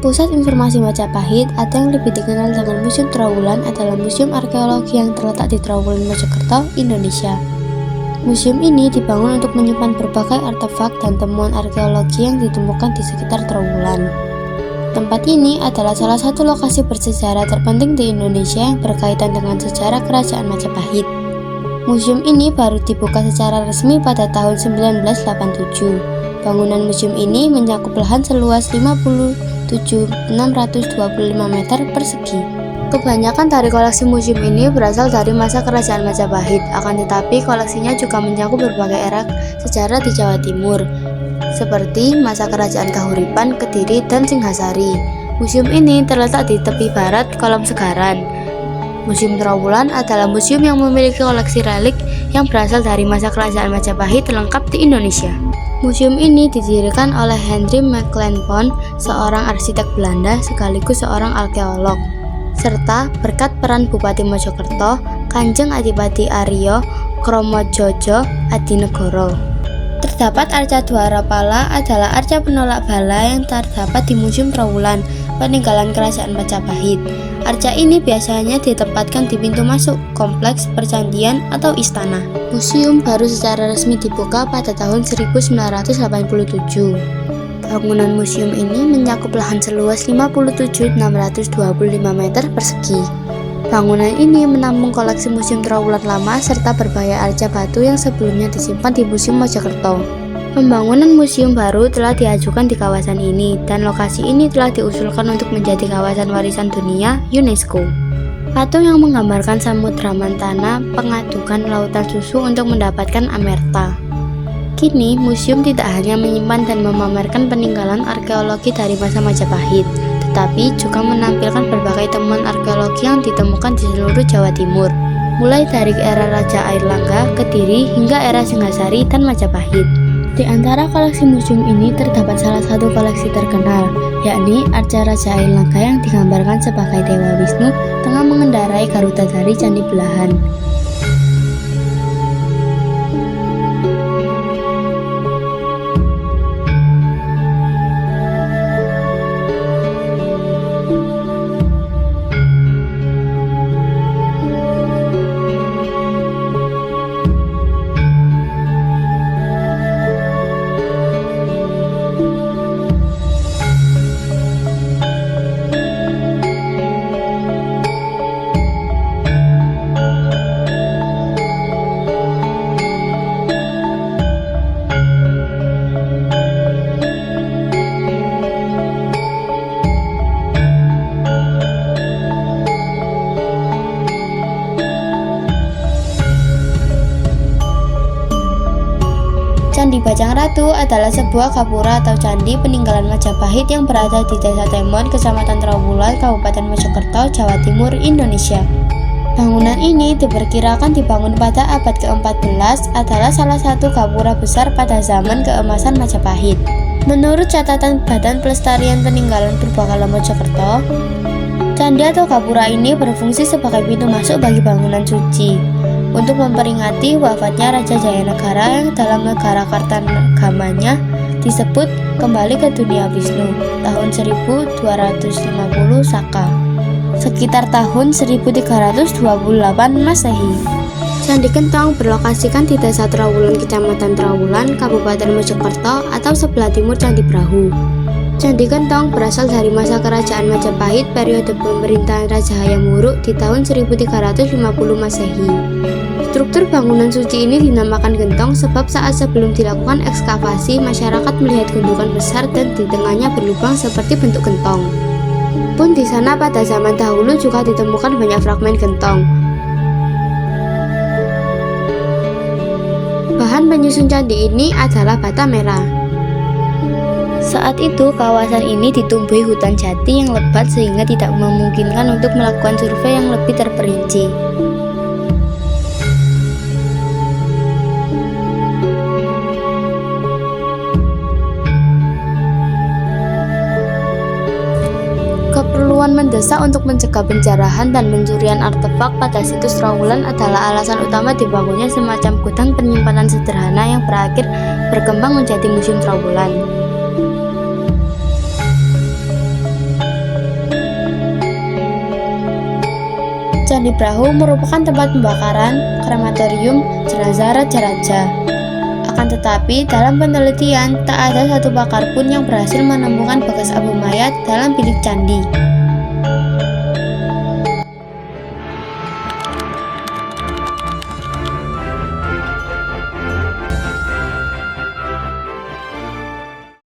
Pusat Informasi Majapahit atau yang lebih dikenal dengan Museum Trawulan adalah museum arkeologi yang terletak di Trawulan, Mojokerto, Indonesia. Museum ini dibangun untuk menyimpan berbagai artefak dan temuan arkeologi yang ditemukan di sekitar Trawulan. Tempat ini adalah salah satu lokasi bersejarah terpenting di Indonesia yang berkaitan dengan sejarah Kerajaan Majapahit. Museum ini baru dibuka secara resmi pada tahun 1987. Bangunan museum ini mencakup lahan seluas 57.625 meter persegi. Kebanyakan dari koleksi museum ini berasal dari masa Kerajaan Majapahit, akan tetapi koleksinya juga mencakup berbagai era sejarah di Jawa Timur, seperti masa Kerajaan Kahuripan, Kediri, dan Singhasari. Museum ini terletak di tepi barat Kolam Segaran. Museum Trawulan adalah museum yang memiliki koleksi relik yang berasal dari masa Kerajaan Majapahit lengkap di Indonesia. Museum ini didirikan oleh Henry Mecklenburg, seorang arsitek Belanda sekaligus seorang arkeolog, serta berkat peran Bupati Mojokerto, Kanjeng Adipati Aryo Kromojojo Adinegoro. Terdapat arca Dwarapala adalah arca penolak bala yang terdapat di Museum Trawulan, peninggalan Kerajaan Majapahit. Arca ini biasanya ditempatkan di pintu masuk kompleks percandian atau istana. Museum baru secara resmi dibuka pada tahun 1987. Bangunan museum ini mencakup lahan seluas 57.625 meter persegi. Bangunan ini menampung koleksi Museum Trawulan lama serta berbagai arca batu yang sebelumnya disimpan di Museum Mojokerto. Pembangunan museum baru telah diajukan di kawasan ini, dan lokasi ini telah diusulkan untuk menjadi kawasan warisan dunia UNESCO. Patung yang menggambarkan Samudra Mantana pengadukan lautan susu untuk mendapatkan amerta. Kini, museum tidak hanya menyimpan dan memamerkan peninggalan arkeologi dari masa Majapahit, tetapi juga menampilkan berbagai temuan arkeologi yang ditemukan di seluruh Jawa Timur, mulai dari era Raja Airlangga, Kediri, hingga era Singhasari dan Majapahit. Di antara koleksi museum ini terdapat salah satu koleksi terkenal, yakni arca Raja Airlangga yang digambarkan sebagai Dewa Wisnu tengah mengendarai Garuda dari Candi Belahan. Candi Bajang Ratu adalah sebuah gapura atau candi peninggalan Majapahit yang berada di Desa Temon, Kecamatan Trawulan, Kabupaten Mojokerto, Jawa Timur, Indonesia. Bangunan ini diperkirakan dibangun pada abad ke-14, adalah salah satu gapura besar pada zaman keemasan Majapahit. Menurut catatan Badan Pelestarian Peninggalan Purbakala Mojokerto, candi atau gapura ini berfungsi sebagai pintu masuk bagi bangunan suci untuk memperingati wafatnya Raja Jayanegara yang dalam negara Kartanagamanya disebut kembali ke dunia Wisnu tahun 1250 Saka, sekitar tahun 1328 Masehi. Candi Gentong berlokasikan di Desa Trawulan, Kecamatan Trawulan, Kabupaten Mojokerto atau sebelah timur Candi Brahu. Candi Gentong berasal dari masa Kerajaan Majapahit periode pemerintahan Raja Hayam Wuruk di tahun 1350 Masehi. Struktur bangunan suci ini dinamakan gentong sebab saat sebelum dilakukan ekskavasi, masyarakat melihat gundukan besar dan di tengahnya berlubang seperti bentuk gentong. Pun di sana pada zaman dahulu juga ditemukan banyak fragmen gentong. Bahan penyusun candi ini adalah bata merah. Saat itu, kawasan ini ditumbuhi hutan jati yang lebat sehingga tidak memungkinkan untuk melakukan survei yang lebih terperinci. Keperluan mendesak untuk mencegah penjarahan dan pencurian artefak pada situs Trawulan adalah alasan utama dibangunnya semacam gudang penyimpanan sederhana yang berakhir berkembang menjadi Museum Trawulan. Candi Brahu merupakan tempat pembakaran krematorium jenazah raja-raja. Akan tetapi, dalam penelitian, tak ada satu pakar pun yang berhasil menemukan bekas abu mayat dalam bilik candi.